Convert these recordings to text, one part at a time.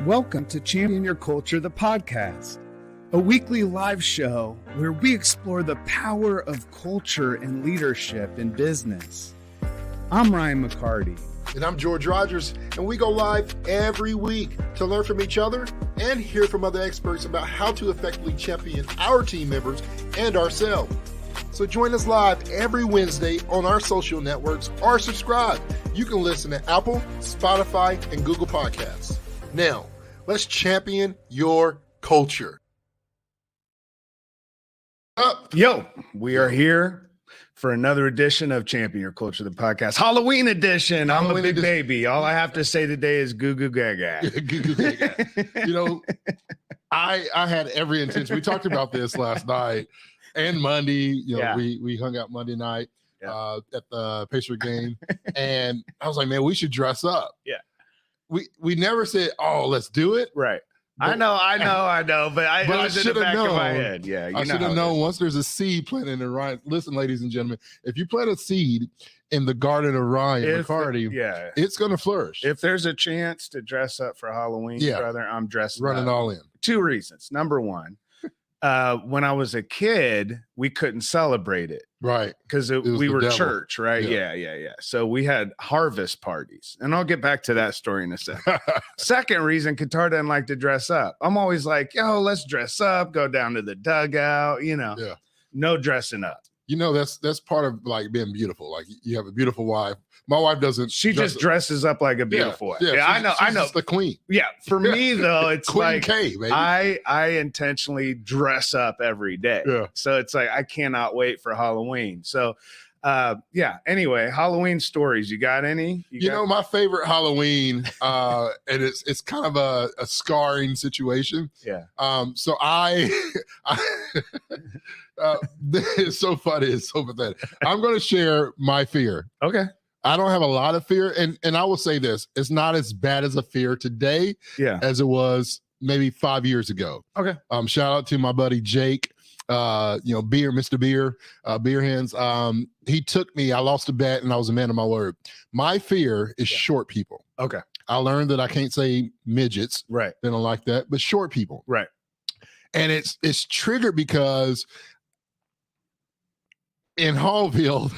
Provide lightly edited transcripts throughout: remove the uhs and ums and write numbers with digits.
Welcome to Champion Your Culture, the podcast, a weekly live show where we explore the power of culture and leadership in business. I'm Ryan McCarty. And I'm George Rogers, and we go live every week to learn from each other and hear from other experts about how to effectively champion our team members and ourselves. So join us live every Wednesday on our social networks or subscribe. You can listen to Apple, Spotify, and Google Podcasts. Now, let's champion your culture. Yo, we are here for another edition of Champion Your Culture, the podcast. Halloween edition. I'm a big baby. All I have to say today is goo goo gaga. Goo goo gaga. You know, I had every intention. We talked about this last night and Monday. You know, we hung out Monday night at the Pacer game, and I was like, man, we should dress up. Yeah. We never said, oh, let's do it. Right. But, I know, but it was in the back of my head. Yeah, I should have known once there's a seed planted in Ryan. Listen, ladies and gentlemen, if you plant a seed in the garden of Ryan McCarty, it's going to flourish. If there's a chance to dress up for Halloween, brother, I'm dressing running up. All in. Two reasons. Number one, when I was a kid, we couldn't celebrate it. Right. Because we were church, right? Yeah. So we had harvest parties. And I'll get back to that story in a second. Second reason, Qatar doesn't like to dress up. I'm always like, yo, let's dress up, go down to the dugout, no dressing up. You know, that's part of like being beautiful. Like you have a beautiful wife. My wife doesn't. She just dresses up like a beautiful wife. Yeah, I know. She's the queen. Yeah. For me though, it's Queen like K, baby. I intentionally dress up every day. Yeah. So it's like I cannot wait for Halloween. So anyway, Halloween stories. You got any? You know, my favorite Halloween, and it's kind of a scarring situation. Yeah. So it's so funny. It's so pathetic. I'm going to share my fear. Okay. I don't have a lot of fear. And I will say this, it's not as bad as a fear today as it was maybe 5 years ago. Okay. Shout out to my buddy Jake, Mr. Beer, Beer Hands. He took me, I lost a bet and I was a man of my word. My fear is short people. Okay. I learned that I can't say midgets. Right. They don't like that, but short people. Right. And it's triggered because in Hallville,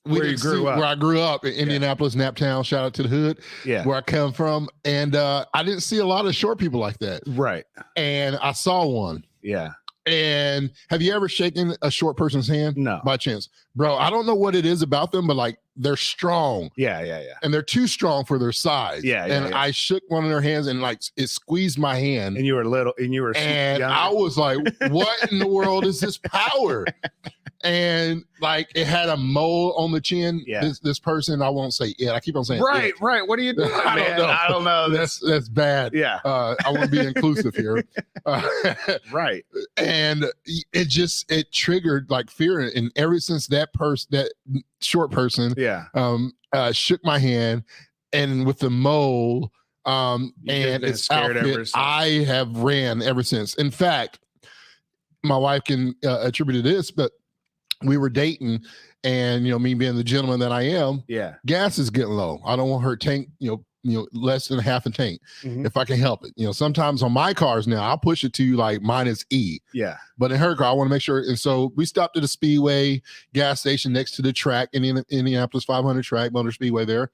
where I grew up in Indianapolis, Naptown, shout out to the hood, where I come from. And I didn't see a lot of short people like that. Right. And I saw one. Yeah. And have you ever shaken a short person's hand? No. By chance. Bro, I don't know what it is about them, but like they're strong. Yeah. And they're too strong for their size. And I shook one of their hands and like it squeezed my hand. And you were little and you were and young. I was like, what in the world is this power? And like it had a mole on the chin. Yeah. This person, I won't say it. I keep on saying right. What are you doing? I don't know. That's bad. Yeah. I want to be inclusive here. Right. And it triggered like fear. And ever since that short person shook my hand and with the mole and its outfit, I have ran ever since. In fact, my wife can attribute to this, but we were dating and, me being the gentleman that I am, gas is getting low. I don't want her tank, less than half a tank if I can help it. Sometimes on my cars now, I'll push it to like minus E. Yeah. But in her car, I want to make sure. And so we stopped at a Speedway gas station next to the track, Indianapolis 500 track, Motor Speedway there.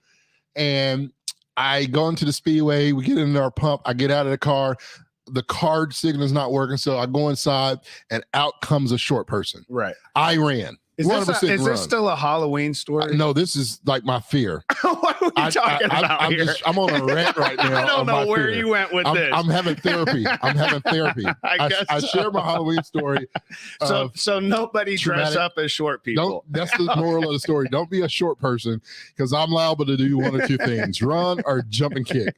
And I go into the Speedway, we get in our pump, I get out of the car. The card signal is not working, so I go inside, and out comes a short person. Right. I ran. Is this still a Halloween story? No, this is like my fear. What are we talking about here? I'm on a rant right now. I don't know where you went with this. I'm having therapy. I share my Halloween story. So nobody dress up as short people. That's the moral of the story. Don't be a short person because I'm liable to do one or two things: run or jump and kick.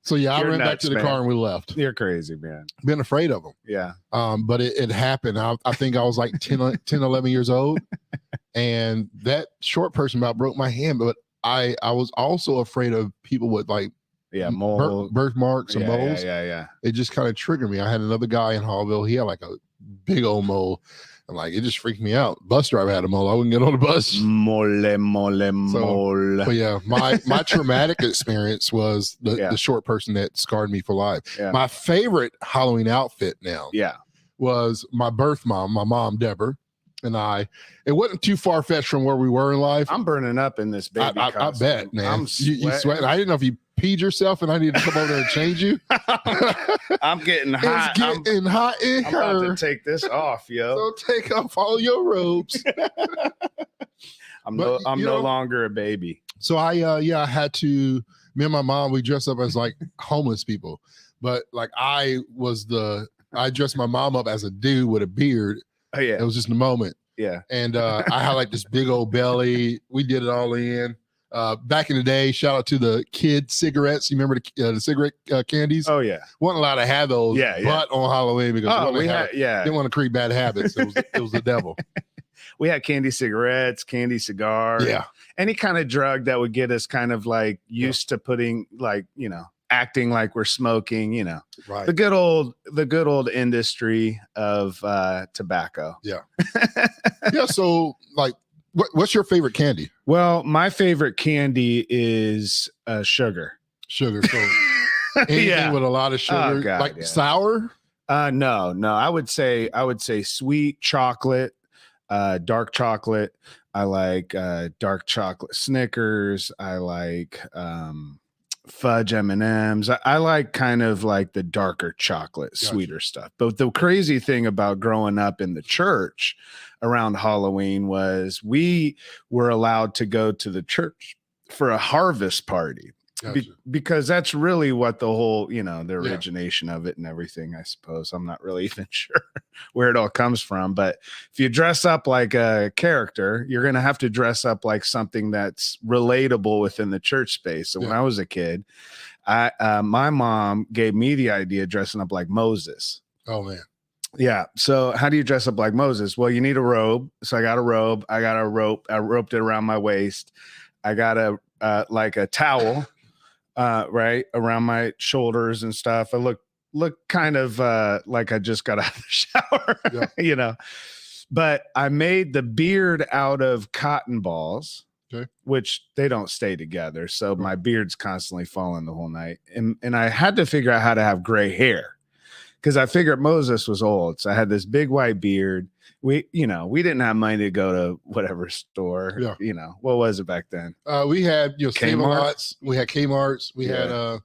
So I ran back to the car and we left. You're crazy, man. Been afraid of them. Yeah. But it happened. I think I was like 10, 11 years old. And that short person about broke my hand. But I was also afraid of people with like birthmarks and moles. Yeah. It just kind of triggered me. I had another guy in Hallville. He had like a big old mole. I'm like, it just freaked me out. Bus driver had a mole. I wouldn't get on the bus. Mole. But yeah, my traumatic experience was the short person that scarred me for life. Yeah. My favorite Halloween outfit now was my birth mom, my mom, Deborah, and I. It wasn't too far-fetched from where we were in life. I'm burning up in this baby I bet, man. I'm you sweating. I didn't know if you peed yourself and I need to come over there and change you. I'm getting hot. It's getting hot in I'm her. about to take this off, yo. So take off all your robes. I'm no longer a baby. So I had to, me and my mom, we dressed up as like homeless people. But like I dressed my mom up as a dude with a beard. Oh yeah. It was just a moment. Yeah. And I had like this big old belly. We did it all in. Back in the day, shout out to the kid cigarettes. You remember the cigarette candies? Oh yeah. Wasn't allowed to have those. But on Halloween because didn't want to create bad habits. It was the devil. We had candy cigarettes, candy cigars. Yeah. Any kind of drug that would get us kind of like used to putting like, acting like we're smoking, right. The good old industry of tobacco. Yeah. Yeah. So like, what's your favorite candy? Well, my favorite candy is sugar. Sugar. So anything with a lot of sugar, sour? No. I would say sweet chocolate, dark chocolate. I like dark chocolate Snickers. I like fudge M&Ms. I like kind of like the darker chocolate, sweeter stuff. But the crazy thing about growing up in the church around Halloween was we were allowed to go to the church for a harvest party. Because that's really what the whole, the origination of it and everything, I suppose. I'm not really even sure where it all comes from. But if you dress up like a character, you're going to have to dress up like something that's relatable within the church space. So when I was a kid, my mom gave me the idea of dressing up like Moses. Oh, man. Yeah. So how do you dress up like Moses? Well, you need a robe. So I got a robe. I got a rope. I roped it around my waist. I got like a towel. Right around my shoulders and stuff. I look kind of like I just got out of the shower, But I made the beard out of cotton balls, which they don't stay together. So my beard's constantly falling the whole night. And I had to figure out how to have gray hair because I figured Moses was old. So I had this big white beard. We didn't have money to go to whatever store. Yeah. What was it back then? We had Kmart's. We had Kmart's. We had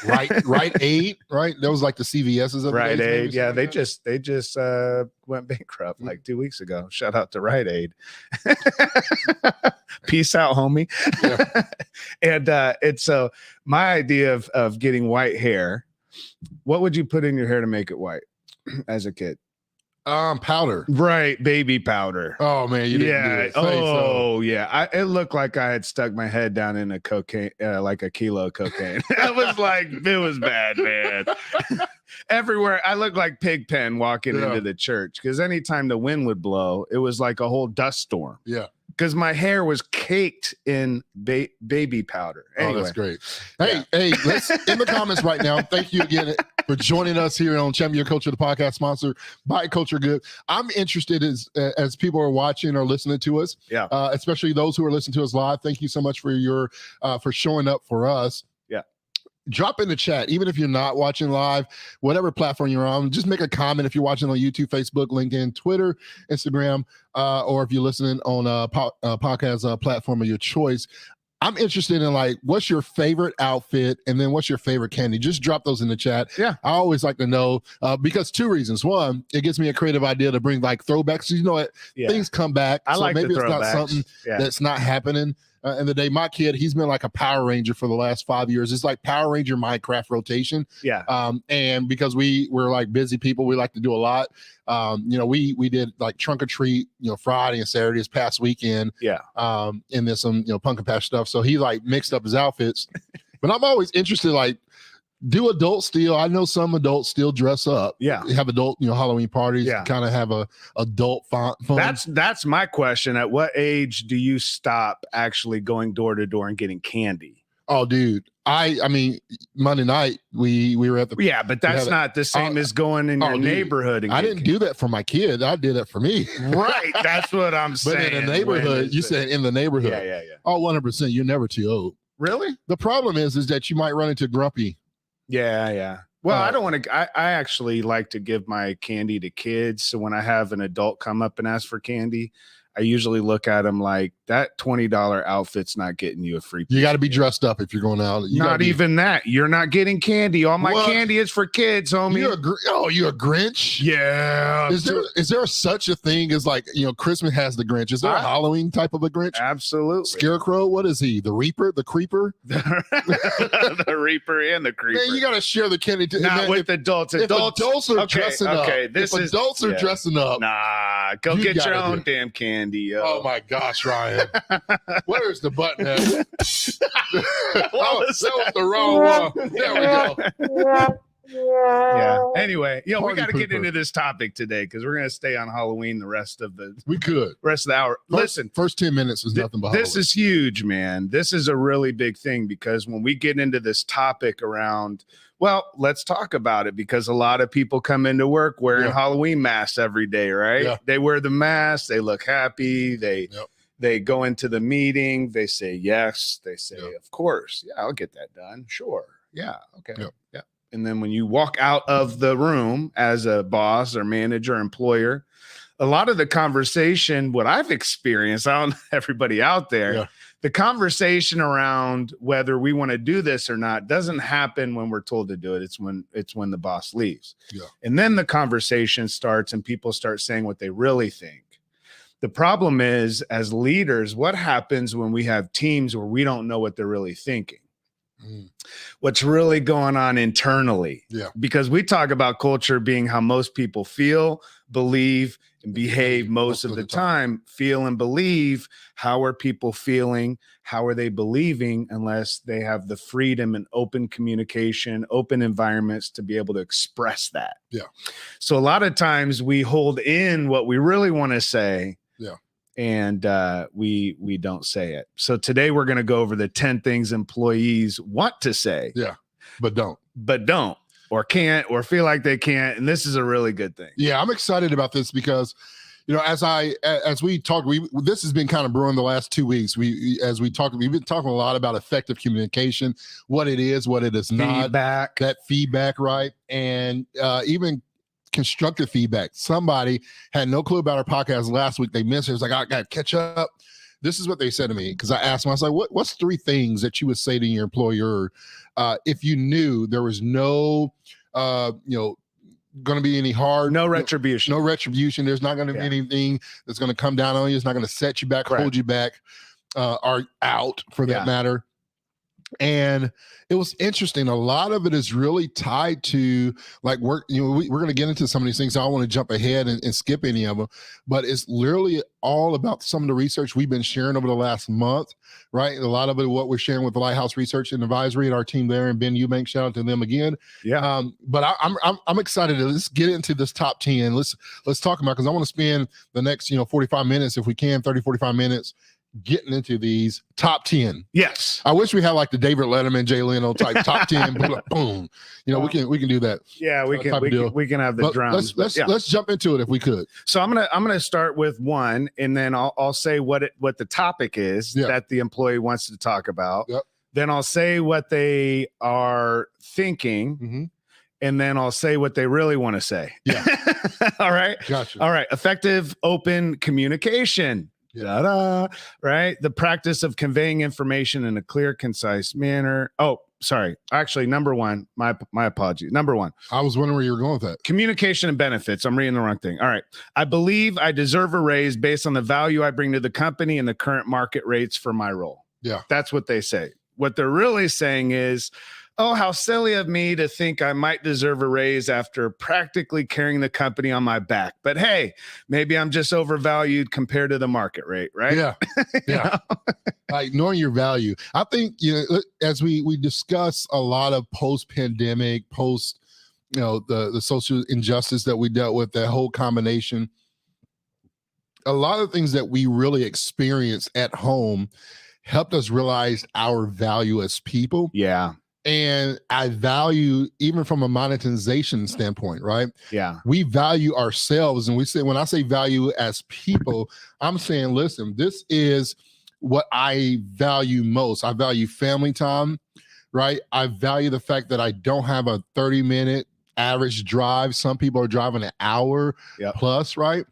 Rite Aid. Right, that was like the CVS's of Rite Aid. Yeah, they just went bankrupt like 2 weeks ago. Shout out to Rite Aid. Peace out, homie. Yeah. And so my idea of getting white hair. What would you put in your hair to make it white as a kid? Powder. Right, baby powder. Oh man, you didn't do it. Yeah. It looked like I had stuck my head down in a cocaine, like a kilo of cocaine. It was bad, man. Everywhere I looked like Pigpen walking into the church because anytime the wind would blow, it was like a whole dust storm. Yeah. Because my hair was caked in baby powder. Anyway. Oh, that's great. Hey, let's in the comments right now. Thank you again for joining us here on Champion Your Culture, the podcast sponsored by Culture Good. I'm interested as people are watching or listening to us. Yeah. Especially those who are listening to us live. Thank you so much for your for showing up for us. Drop in the chat, even if you're not watching live, whatever platform you're on, just make a comment if you're watching on YouTube, Facebook, LinkedIn, Twitter, Instagram, or if you're listening on a podcast platform of your choice. I'm interested in like, what's your favorite outfit? And then what's your favorite candy? Just drop those in the chat. Yeah. I always like to know because two reasons. One, it gives me a creative idea to bring like throwbacks. You know what? Things come back. I like maybe the it's not something that's not happening. In the day, my kid, he's been like a Power Ranger for the last 5 years. It's like Power Ranger Minecraft rotation. Yeah. And because we're like busy people, we like to do a lot. We did like trunk or treat, Friday and Saturday this past weekend. Yeah. And then some, pumpkin patch stuff. So he like mixed up his outfits. But I'm always interested, like, do adults still? I know some adults still dress up. Yeah, have adult, Halloween parties. Yeah, kind of have a adult fun. That's my question. At what age do you stop actually going door to door and getting candy? Oh, dude. I mean, Monday night we were at the but that's not the same as going in your neighborhood. And I didn't do that for my kid. I did it for me. Right. That's what I'm saying. But in the neighborhood, you said in the neighborhood. Yeah. Oh, 100%. You're never too old. Really? The problem is that you might run into grumpy. Yeah. Well, I don't want to. I actually like to give my candy to kids. So when I have an adult come up and ask for candy, I usually look at them like that $20 outfit's not getting you a free. You got to be dressed up if you're going out. Not even that. You're not getting candy. All my candy is for kids, homie. You're a Grinch? Yeah. Is there such a thing as like, Christmas has the Grinch? Is there a Halloween type of a Grinch? Absolutely. Scarecrow? What is he? The Reaper? The Creeper? The Reaper and the Creeper. Man, you got to share the candy. Not with adults. If adults are dressing up. Adults are dressing up. Nah, go get your own damn candy. Yo. Oh my gosh, Ryan. Where's the button at? That was the wrong one. There we go. Yeah. Anyway, we got to get into this topic today because we're going to stay on Halloween the rest of the hour. Listen, first 10 minutes is nothing but this is huge, man. This is a really big thing because when we get into this topic around, well, let's talk about it because a lot of people come into work wearing Halloween masks every day, right? Yeah. They wear the mask, they look happy, they go into the meeting, they say yes, they say, of course, I'll get that done. Sure. Yeah. Okay. Yeah. And then when you walk out of the room as a boss or manager, employer, a lot of the conversation, what I've experienced, I don't know everybody out there, the conversation around whether we want to do this or not doesn't happen when we're told to do it. It's when the boss leaves. Yeah. And then the conversation starts and people start saying what they really think. The problem is, as leaders, what happens when we have teams where we don't know what they're really thinking? What's really going on internally? Yeah. Because we talk about culture being how most people feel, believe, and behave most of the time. Feel and believe. How are people feeling? How are they believing? Unless they have the freedom and open communication, open environments to be able to express that. Yeah. So a lot of times we hold in what we really want to say. Yeah. And we don't say it. So today we're going to go over the 10 things employees want to say. Yeah. But don't. Or can't, or feel like they can't. And this is a really good thing. Yeah, I'm excited about this because, as we talk, this has been kind of brewing the last 2 weeks. We've been talking a lot about effective communication, what it is, what it is not. That feedback, right? And even constructive feedback. Somebody had no clue about our podcast last week. They missed it. It was like, I got to catch up. This is what they said to me because I asked them, I was like, what's 3 things that you would say to your employer if you knew there was no, going to be any no retribution. No retribution. There's not going to be anything that's going to come down on you. It's not going to set you back, hold you back, or out for that matter. And it was interesting. A lot of it is really tied to like work. We're going to get into some of these things. So I don't want to jump ahead and skip any of them, but it's literally all about some of the research we've been sharing over the last month, right? A lot of it, what we're sharing with the Lighthouse Research and Advisory and our team there, and Ben Eubank, shout out to them again. Yeah. But I'm excited to let's get into this top 10. Let's talk about, because I want to spend the next 45 minutes, if we can, 30-45 minutes. Getting into these top 10. Yes. I wish we had like the David Letterman, Jay Leno type top 10. Boom. We can do that. Yeah, we can have the drums. Let's jump into it if we could. So I'm gonna start with one, and then I'll say what the topic is that the employee wants to talk about. Yep. Then I'll say what they are thinking. Mm-hmm. And then I'll say what they really want to say. Yeah. All right. Gotcha. All right. Effective open communication. Da-da, right? The practice of conveying information in a clear, concise manner. Oh, sorry. Actually, number one, my apology. Number one. I was wondering where you were going with that. Communication and benefits. I'm reading the wrong thing. All right. I believe I deserve a raise based on the value I bring to the company and the current market rates for my role. Yeah. That's what they say. What they're really saying is, oh, how silly of me to think I might deserve a raise after practically carrying the company on my back. But hey, maybe I'm just overvalued compared to the market rate, right? Yeah. Yeah. Like knowing your value. I think, as we discuss a lot of post-pandemic, the social injustice that we dealt with, that whole combination, a lot of things that we really experience at home helped us realize our value as people. Yeah. And I value, even from a monetization standpoint, right? Yeah. We value ourselves. And we say, when I say value as people, I'm saying, listen, this is what I value most. I value family time, right? I value the fact that I don't have a 30-minute average drive. Some people are driving an hour plus, right?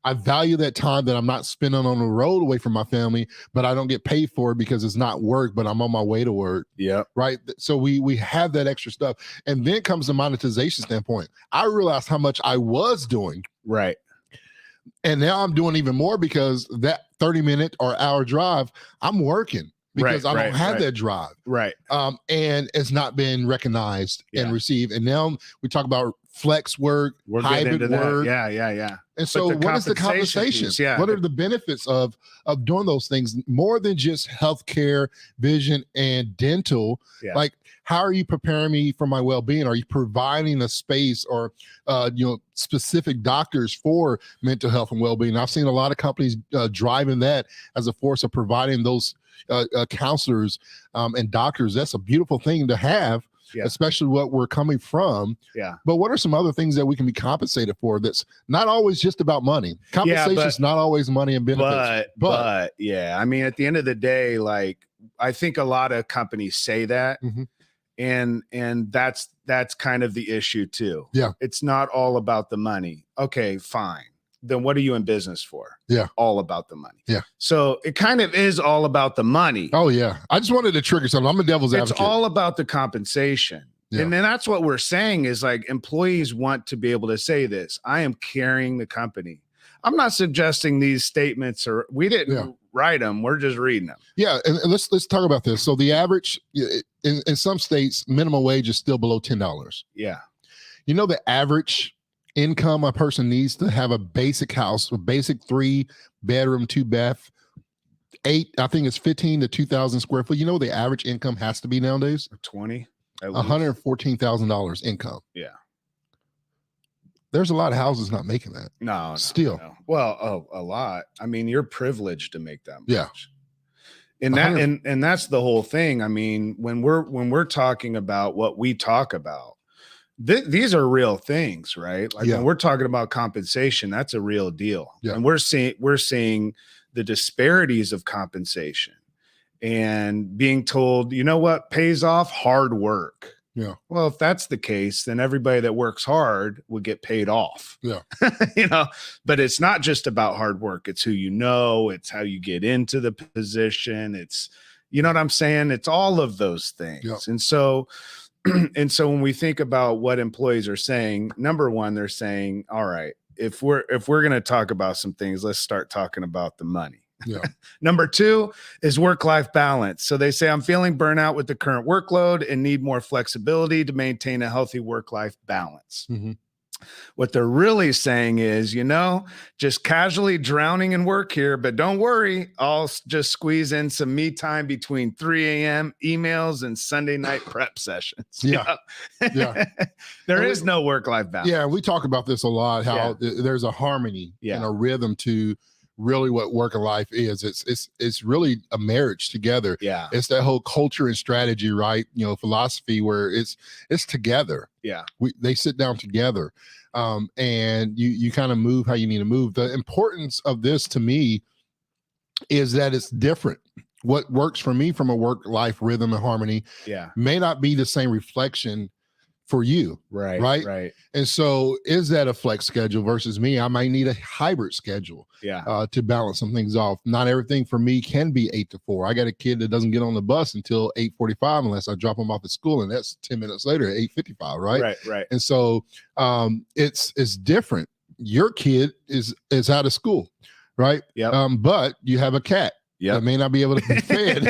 I value that time that I'm not spending on the road away from my family, but I don't get paid for it because it's not work, but I'm on my way to work. Yeah. Right. So we have that extra stuff. And then comes the monetization standpoint. I realized how much I was doing. Right. And now I'm doing even more because that 30-minute or hour drive, I'm working because I don't have that drive. Right. And it's not been recognized and received. And now we talk about flex work, hybrid work. Yeah. And so what is the compensation? What are the benefits of doing those things more than just healthcare, vision, and dental? Like, how are you preparing me for my well-being? Are you providing a space or specific doctors for mental health and well-being? I've seen a lot of companies driving that as a force of providing those counselors and doctors. That's a beautiful thing to have. Especially what we're coming from. But what are some other things that we can be compensated for that's not always just about money? Compensation is not always money and benefits. But I mean, at the end of the day, like, I think a lot of companies say that. And that's kind of the issue too. It's not all about the money. Okay, fine. Then what are you in business for? All about the money. So it kind of is all about the money. Oh yeah. I just wanted to trigger something. I'm a devil's advocate. It's all about the compensation. And then that's what we're saying is, like, employees want to be able to say this. I am carrying the company. I'm not suggesting these statements we didn't write them. We're just reading them. Yeah. And let's talk about this. So the average in some states, minimum wage is still below $10. Yeah. You know, the average income a person needs to have a basic house, a basic 3-bedroom, 2-bath, I think it's 15 to 2,000 square foot. You know, the average income has to be nowadays 20, $114,000 income. Yeah. There's a lot of houses not making that. No, still. No. Well, a lot. I mean, you're privileged to make that much. Yeah. And that's the whole thing. I mean, when we're talking about what we talk about, these are real things, right? Like when we're talking about compensation, that's a real deal. And we're seeing the disparities of compensation and being told, you know what pays off? Hard work. Yeah. Well, if that's the case, then everybody that works hard would get paid off. Yeah. But it's not just about hard work. It's who you know, it's how you get into the position. It's, you know what I'm saying? It's all of those things. Yeah. And so when we think about what employees are saying, number one, they're saying, all right, if we're going to talk about some things, let's start talking about the money. Yeah. Number two is work-life balance. So they say, I'm feeling burnout with the current workload and need more flexibility to maintain a healthy work-life balance. What they're really saying is, just casually drowning in work here, but don't worry, I'll just squeeze in some me time between 3 a.m. emails and Sunday night prep sessions. There is no work-life balance. Yeah, we talk about this a lot, how there's a harmony and a rhythm to really what work and life is. It's really a marriage together. Yeah. It's that whole culture and strategy, right? Philosophy where it's together. Yeah. They sit down together. And you kind of move how you need to move. The importance of this to me is that it's different. What works for me from a work-life rhythm and harmony may not be the same reflection for you. Right. And so is that a flex schedule versus me? I might need a hybrid schedule to balance some things off. Not everything for me can be 8 to 4. I got a kid that doesn't get on the bus until 8:45 unless I drop him off at school, and that's 10 minutes later at 8:55, right? And so it's different. Your kid is out of school, right? But you have a cat. That may not be able to be fed.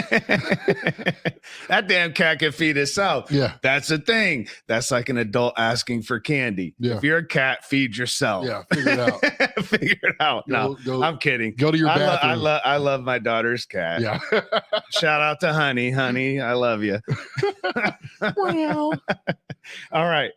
That damn cat can feed itself. Yeah. That's the thing. That's like an adult asking for candy. Yeah. If you're a cat, feed yourself. Yeah, figure it out. Figure it out. No, I'm kidding. Go to your bathroom. I love my daughter's cat. Yeah. Shout out to Honey. Honey, I love you. Wow. All right.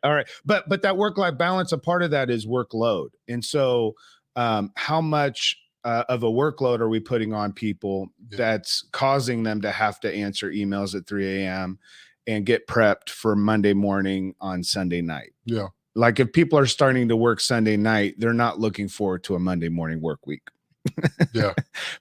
But that work-life balance, a part of that is workload. And so how much of a workload are we putting on people that's causing them to have to answer emails at 3 a.m. and get prepped for Monday morning on Sunday night? Yeah. Like if people are starting to work Sunday night, they're not looking forward to a Monday morning work week. Yeah.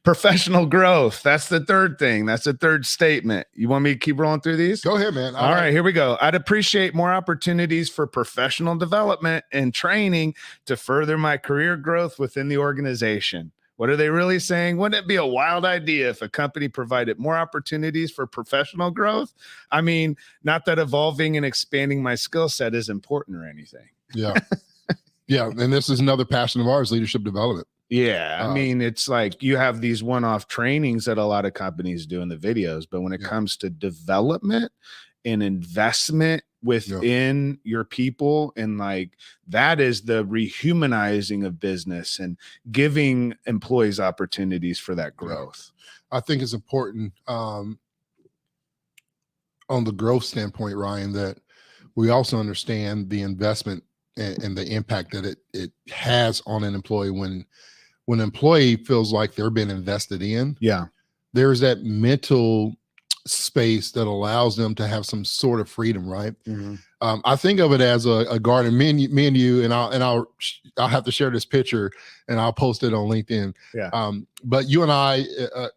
Professional growth. That's the third thing. That's the third statement. You want me to keep rolling through these? Go ahead, man. All right, here we go. I'd appreciate more opportunities for professional development and training to further my career growth within the organization. What are they really saying? Wouldn't it be a wild idea if a company provided more opportunities for professional growth? I mean, not that evolving and expanding my skill set is important or anything. Yeah. Yeah. And this is another passion of ours, leadership development. Yeah. I mean, it's like you have these one-off trainings that a lot of companies do in the videos, but when it comes to development and investment within your people, and like that is the rehumanizing of business and giving employees opportunities for that growth. I think it's important on the growth standpoint, Ryan, that we also understand the investment and the impact that it has on an employee when an employee feels like they're being invested in. Yeah. There's that mental space that allows them to have some sort of freedom, right? Mm-hmm. I think of it as a garden. Me and you, and I'll have to share this picture and I'll post it on LinkedIn. Yeah. But you and I,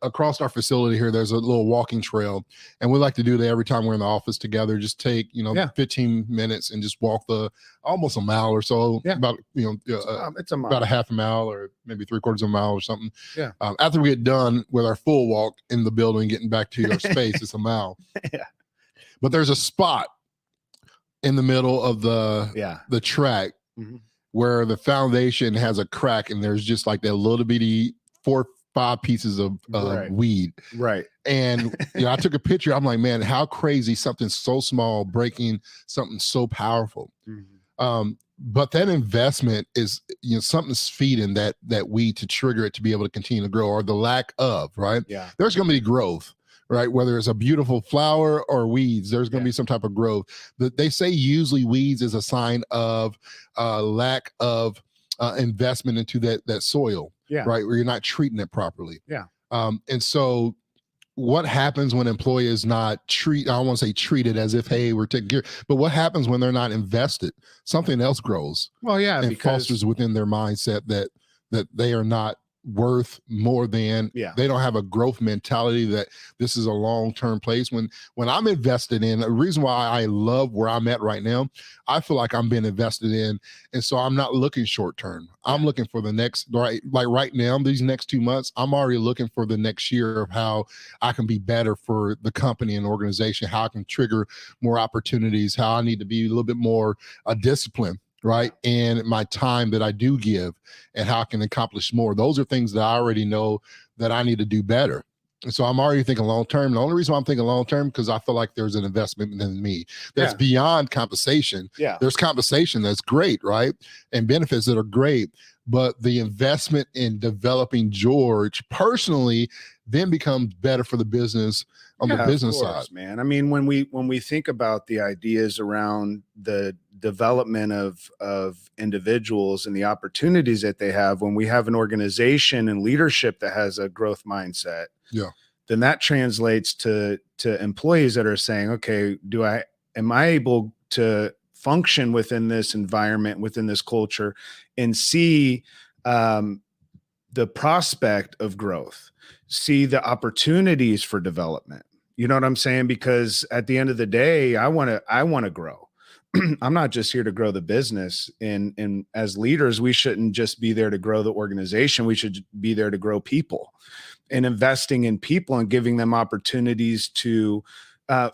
across our facility here, there's a little walking trail, and we like to do that every time we're in the office together. Just take 15 minutes and just walk almost a mile or so. Yeah. About it's a mile. About a half a mile or maybe 3/4 of a mile or something. Yeah. After we get done with our full walk in the building, getting back to your space, it's a mile. Yeah. But there's a spot in the middle of the track where the foundation has a crack, and there's just like that little bitty 4 or 5 pieces of weed. Right. And I took a picture. I'm like, man, how crazy something so small breaking something so powerful. But that investment is, something's feeding that weed to trigger it to be able to continue to grow, or the lack of, right? Yeah. There's going to be growth, right? Whether it's a beautiful flower or weeds, there's going to be some type of growth. They say usually weeds is a sign of lack of investment into that soil, right? Where you're not treating it properly. Yeah. And so what happens when an employee is not I don't want to say treated as if, hey, we're taking care, but what happens when they're not invested? Something else grows. Well, yeah, and fosters within their mindset that they are not worth more than. They don't have a growth mentality that this is a long-term place. When I'm invested in, the reason why I love where I'm at right now, I feel like I'm being invested in, and so I'm not looking short-term. I'm looking for the next, like right now, these next 2 months, I'm already looking for the next year of how I can be better for the company and organization, how I can trigger more opportunities, how I need to be a little bit more disciplined, right? And my time that I do give, and how I can accomplish more. Those are things that I already know that I need to do better. And so I'm already thinking long-term. The only reason why I'm thinking long-term, because I feel like there's an investment in me that's beyond compensation. Yeah. There's compensation that's great, right? And benefits that are great. But the investment in developing George personally then becomes better for the business on the business side, man. I mean, when we think about the ideas around the development of individuals and the opportunities that they have, when we have an organization and leadership that has a growth mindset, then that translates to employees that are saying, okay, am I able to function within this environment, within this culture, and see the prospect of growth, see the opportunities for development. You know what I'm saying? Because at the end of the day, I want to grow. I'm not just here to grow the business. And as leaders, we shouldn't just be there to grow the organization. We should be there to grow people, and investing in people and giving them opportunities to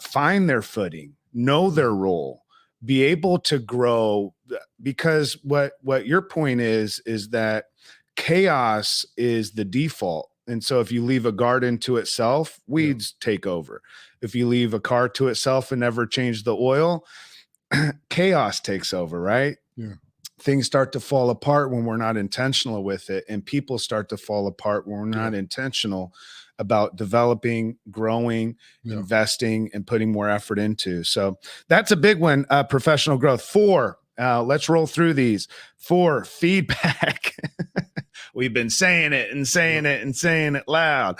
find their footing, know their role, be able to grow. Because what your point is that chaos is the default. And so if you leave a garden to itself, weeds take over. If you leave a car to itself and never change the oil, chaos takes over, right? Yeah. Things start to fall apart when we're not intentional with it, and people start to fall apart when we're not intentional about developing, growing, investing, and putting more effort into. So that's a big one, professional growth. 4, Let's roll through these. 4, feedback. We've been saying it and saying it and saying it loud.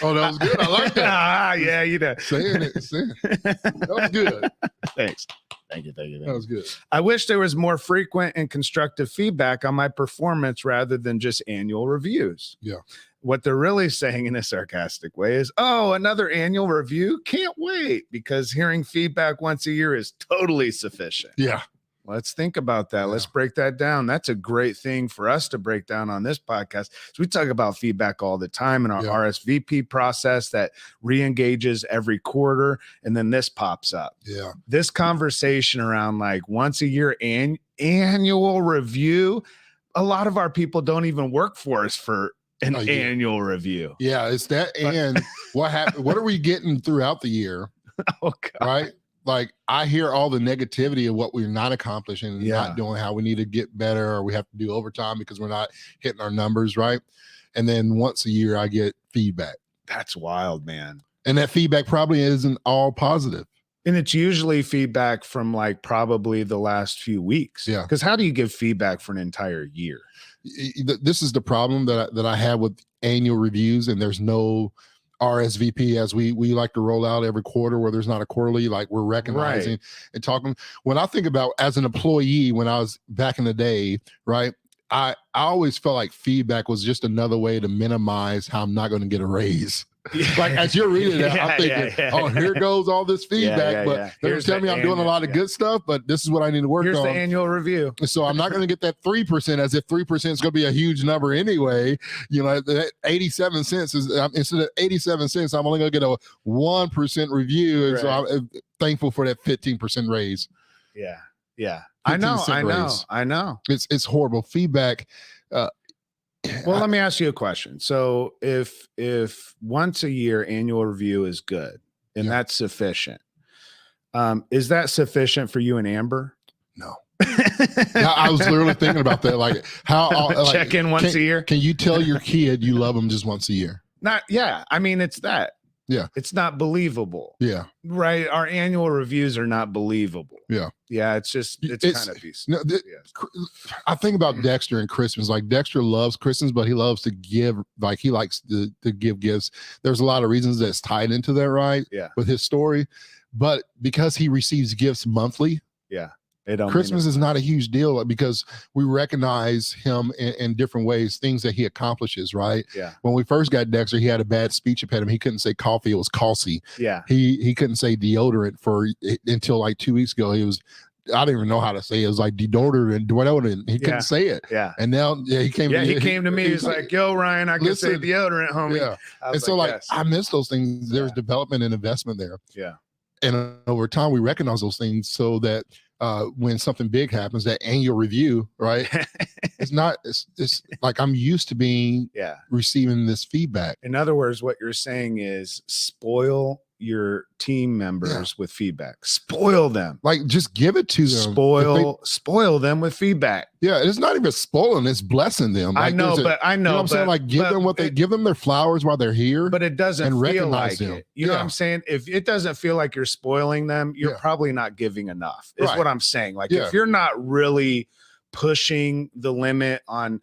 Oh, that was good. I like that. Yeah, you know. Saying it. That was good. Thanks. Thank you. That was good. I wish there was more frequent and constructive feedback on my performance rather than just annual reviews. Yeah. What they're really saying in a sarcastic way is, oh, another annual review? Can't wait, because hearing feedback once a year is totally sufficient. Yeah. Let's think about that. Yeah. Let's break that down. That's a great thing for us to break down on this podcast. So we talk about feedback all the time in our RSVP process that re-engages every quarter. And then this pops up. Yeah. This conversation around like once a year annual review. A lot of our people don't even work for us for an annual review. Yeah. It's that. And what happened? What are we getting throughout the year? Oh, God. Right. Like, I hear all the negativity of what we're not accomplishing and not doing, how we need to get better, or we have to do overtime because we're not hitting our numbers, right? And then once a year, I get feedback. That's wild, man. And that feedback probably isn't all positive. And it's usually feedback from like probably the last few weeks. Yeah. Because how do you give feedback for an entire year? This is the problem that I have with annual reviews, and there's no RSVP as we like to roll out every quarter, where there's not a quarterly, like we're recognizing and talking. When I think about as an employee, when I was back in the day, right, I always felt like feedback was just another way to minimize how I'm not going to get a raise. Like, as you're reading that, I'm thinking, oh, here goes all this feedback, but they're telling me I'm doing a lot of good stuff, but this is what I need to work on. Here's the annual review. So I'm not going to get that 3%, as if 3% is going to be a huge number anyway. You know, that 87 cents is, instead of 87 cents, I'm only going to get a 1% review. And so I'm thankful for that 15% raise. Yeah. Yeah. I know. It's horrible feedback. Well, let me ask you a question. So if once a year annual review is good and that's sufficient, is that sufficient for you and Amber? No. I was literally thinking about that. Like, how check in once a year? Can you tell your kid you love them just once a year? I mean, it's that. Yeah. It's not believable. Yeah. Right. Our annual reviews are not believable. Yeah. Yeah. It's kind of piece. No, I think about Dexter and Christmas. Like, Dexter loves Christmas, but he loves to give, like, he likes to give gifts. There's a lot of reasons that's tied into that, right? Yeah. With his story. But because he receives gifts monthly. Yeah. Christmas is not a huge deal, because we recognize him in different ways, things that he accomplishes, right? Yeah. When we first got Dexter, he had a bad speech impediment. He couldn't say coffee, it was coffee. Yeah. He couldn't say deodorant until like 2 weeks ago. I didn't even know how to say it. It was like deodorant. He couldn't say it. Yeah. And now he came to me. He's like, yo, Ryan, I can say deodorant, homie. Yeah. And so I miss those things. There's development and investment there. Yeah. And over time, we recognize those things so that when something big happens, that annual review, right? It's like, I'm used to being receiving this feedback. In other words, what you're saying is spoil your team members with feedback. Spoil them. Like, just give it to them. Spoil them with feedback. Yeah, it's not even spoiling, it's blessing them. Like, I know. You know what I'm saying? Like, give them their flowers while they're here. But it doesn't feel like them. it. You know what I'm saying? If it doesn't feel like you're spoiling them, you're probably not giving enough. Is what I'm saying. Like, if you're not really pushing the limit on.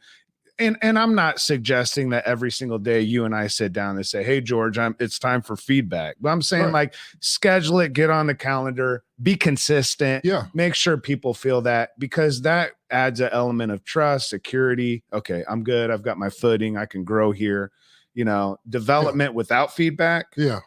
And I'm not suggesting that every single day you and I sit down and say, hey, George, it's time for feedback. But I'm saying, like, schedule it, get on the calendar, be consistent. Yeah. Make sure people feel that, because that adds an element of trust, security. Okay, I'm good. I've got my footing. I can grow here. You know, development without feedback. Yeah.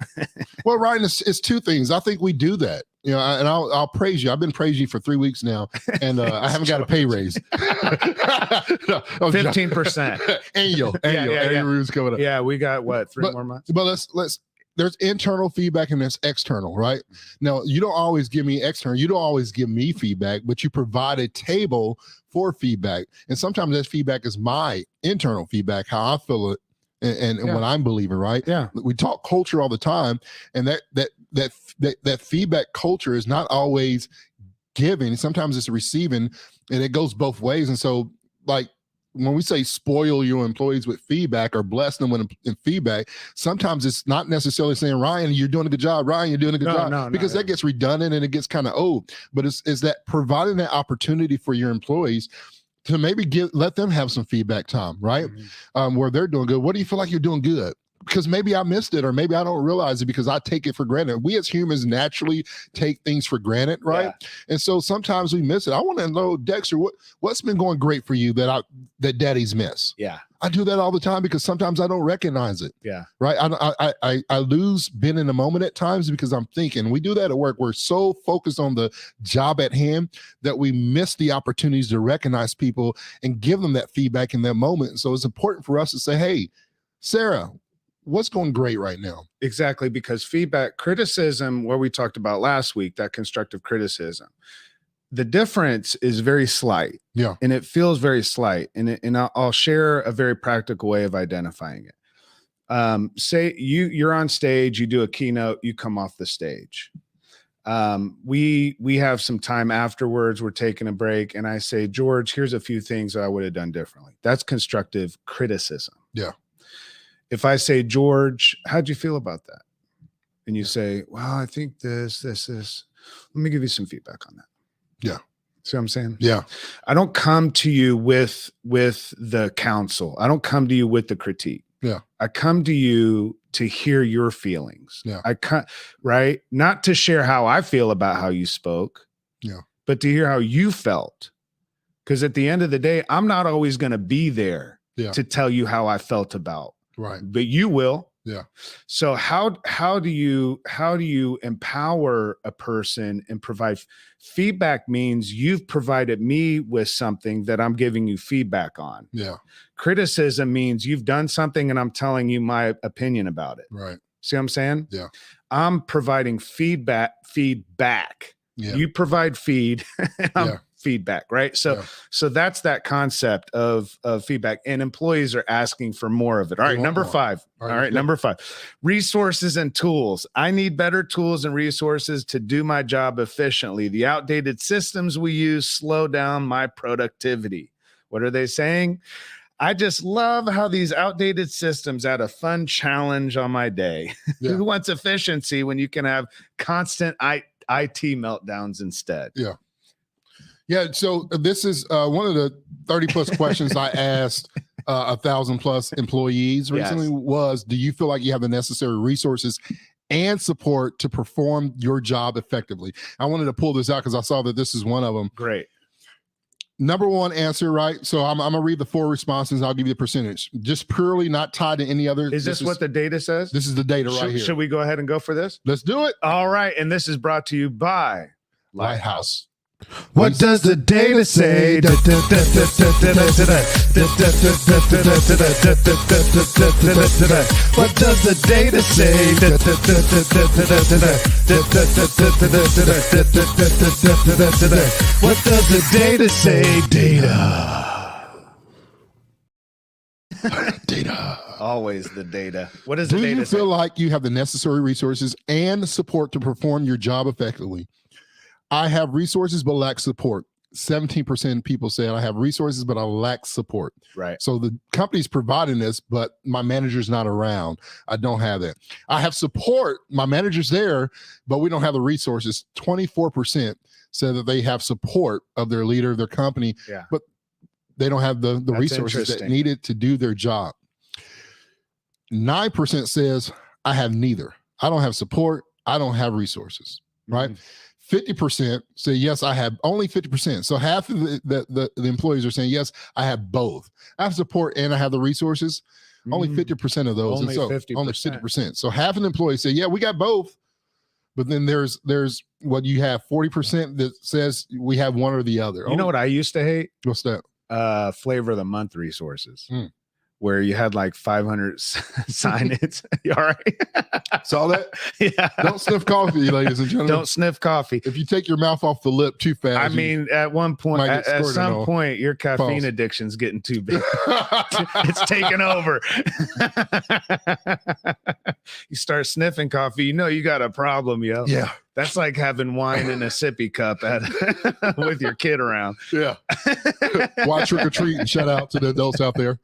Well, Ryan, it's two things. I think we do that. You know, and I'll praise you. I've been praising you for 3 weeks now, and I haven't got a pay raise. 15% annual reviews coming up. Yeah, we got what, 3 more months. But let's. There's internal feedback and there's external, right? Now, you don't always give me external. You don't always give me feedback, but you provide a table for feedback, and sometimes that feedback is my internal feedback, how I feel it. And what I'm believing, right? Yeah. We talk culture all the time, and that feedback culture is not always giving. Sometimes it's receiving, and it goes both ways. And so, like, when we say spoil your employees with feedback or bless them with feedback, sometimes it's not necessarily saying, Ryan, you're doing a good job. Ryan, you're doing a good job. Because that gets redundant and it gets kind of old. But it's that providing that opportunity for your employees to maybe let them have some feedback time, right? Where they're doing good. What do you feel like you're doing good? Because maybe I missed it, or maybe I don't realize it because I take it for granted. We as humans naturally take things for granted, right? Yeah. And so sometimes we miss it. I want to know, Dexter, what's been going great for you that daddies miss? Yeah. I do that all the time because sometimes I don't recognize it. Yeah. Right. I lose being in the moment at times because I'm thinking. We do that at work. We're so focused on the job at hand that we miss the opportunities to recognize people and give them that feedback in that moment. And so it's important for us to say, hey, Sarah, what's going great right now? Exactly, because feedback, criticism, what we talked about last week, that constructive criticism, the difference is very slight. Yeah. And it feels very slight. And I'll share a very practical way of identifying it. Say you're on stage, you do a keynote, you come off the stage. We have some time afterwards, we're taking a break, and I say, George, here's a few things that I would have done differently. That's constructive criticism. Yeah. If I say, George, how'd you feel about that? And you say, well, I think this. Let me give you some feedback on that. Yeah. See what I'm saying? Yeah. I don't come to you with the counsel. I don't come to you with the critique. Yeah. I come to you to hear your feelings. Yeah. Right? Not to share how I feel about how you spoke. Yeah. But to hear how you felt. Because at the end of the day, I'm not always going to be there to tell you how I felt about. Right. But you will. Yeah. So how do you empower a person and provide feedback? Means you've provided me with something that I'm giving you feedback on. Yeah. Criticism means you've done something and I'm telling you my opinion about it. Right. See what I'm saying? Yeah. I'm providing feedback. Yeah. You provide feed and I'm feedback, right? So that's that concept of feedback, and employees are asking for more of it. All right, number 5. All right, number 5, resources and tools. I need better tools and resources to do my job efficiently. The outdated systems we use slow down my productivity. What are they saying? I just love how these outdated systems add a fun challenge on my day. Who wants efficiency when you can have constant IT meltdowns instead? Yeah. Yeah, so this is one of the 30 plus questions I asked 1,000 plus employees recently was, do you feel like you have the necessary resources and support to perform your job effectively? I wanted to pull this out because I saw that this is one of them. Great. Number 1 answer, right? So I'm going to read the 4 responses. I'll give you the percentage. Just purely not tied to any other. Is this what the data says? This is the data right here. Should we go ahead and go for this? Let's do it. All right. And this is brought to you by Lighthouse. What does the data say? What does the data say? What does the data say? Data. Always the data. What does the data say? Do you feel like you have the necessary resources and support to perform your job effectively? I have resources but lack support. 17% of people said I have resources but I lack support. Right. So the company's providing this, but my manager's not around. I don't have that. I have support. My manager's there, but we don't have the resources. 24% said that they have support of their leader, their company, but they don't have the resources that needed to do their job. 9% says I have neither. I don't have support. I don't have resources. Right. 50% say, yes, I have. Only 50%. So half of the employees are saying, yes, I have both. I have support and I have the resources. Only 50% of those. Only 50%. Only 50%. So half of the employees say, yeah, we got both. But then there's what you have 40% that says we have one or the other. You know what I used to hate? What's that? Flavor of the month resources. where you had like 500 signage. You all right? Saw that? Yeah. Don't sniff coffee, ladies and gentlemen. Don't sniff coffee. If you take your mouth off the lip too fast. I mean, at one point, at some point, your caffeine Pause. addiction's getting too big. It's taking over. You start sniffing coffee, you got a problem, yo. Yeah. That's like having wine in a sippy cup with your kid around. Yeah. Watch Trick or Treat and shout out to the adults out there.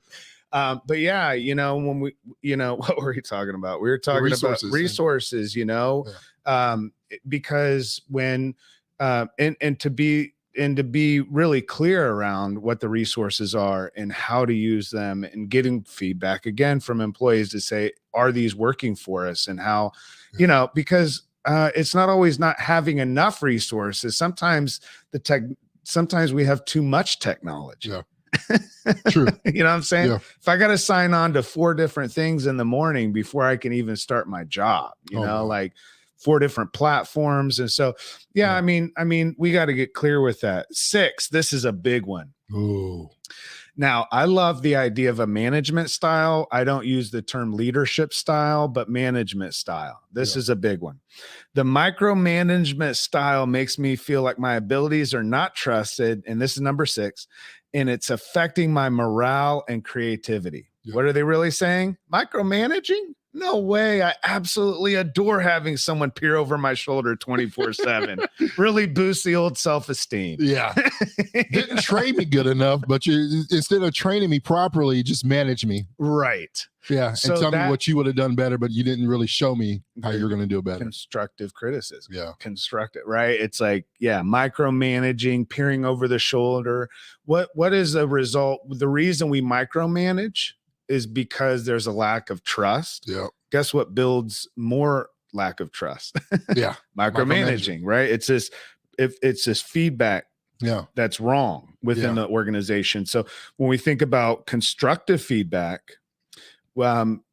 But yeah, when we, what were we talking about? We were talking about resources, because when, and to be really clear around what the resources are and how to use them, and getting feedback again from employees to say, are these working for us, and how, because it's not always not having enough resources. Sometimes sometimes we have too much technology. Yeah. True. You know what I'm saying? Yeah. If I got to sign on to 4 different things in the morning before I can even start my job, like 4 different platforms. And so, yeah. I mean, we got to get clear with that. 6, this is a big one. Ooh. Now, I love the idea of a management style. I don't use the term leadership style, but management style. This is a big one. The micromanagement style makes me feel like my abilities are not trusted. And this is number 6. And it's affecting my morale and creativity. Yeah. What are they really saying? Micromanaging? No way. I absolutely adore having someone peer over my shoulder 24/7. Really boosts the old self-esteem. Yeah. Didn't train me good enough, but you, instead of training me properly, you just manage me. Right. Yeah. So and tell me what you would have done better, but you didn't really show me how you're going to do it better. Constructive criticism. Yeah. Constructive, right? It's like, micromanaging, peering over the shoulder. What is the result? The reason we micromanage is because there's a lack of trust. Yeah. Guess what builds more lack of trust? Yeah. Micromanaging, right? It's this feedback that's wrong within the organization. So when we think about constructive feedback,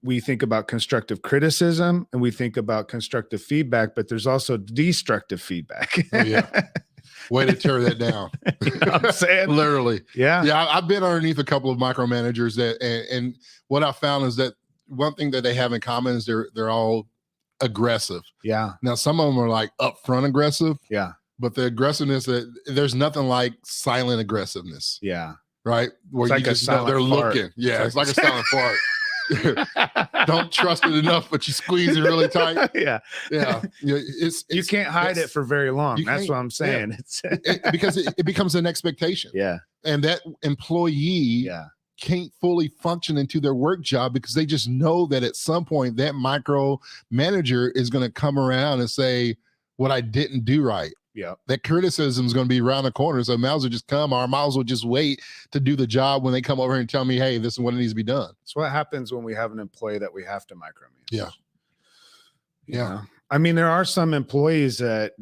we think about constructive criticism and we think about constructive feedback, but there's also destructive feedback. Oh, yeah. Way to tear that down. You know what I'm saying? Literally. Yeah. Yeah. I've been underneath a couple of micromanagers that, and what I found is that one thing that they have in common is they're all aggressive. Yeah. Now, some of them are like upfront aggressive. Yeah. But the aggressiveness, that there's nothing like silent aggressiveness. Yeah. Right. Where it's you like just know they're fart. Looking. Yeah. It's like a silent fart. Don't trust it enough, but you squeeze it really tight. Yeah. Yeah. You can't hide it for very long. That's what I'm saying. Yeah. Because it becomes an expectation. Yeah. And that employee can't fully function into their work job because they just know that at some point that micro manager is going to come around and say what I didn't do right. Yeah. That criticism is going to be around the corner. So I might as well just come, or I might as well just wait to do the job when they come over and tell me, hey, this is what needs to be done. That's what happens when we have an employee that we have to micromanage. Yeah. Yeah. I mean, there are some employees that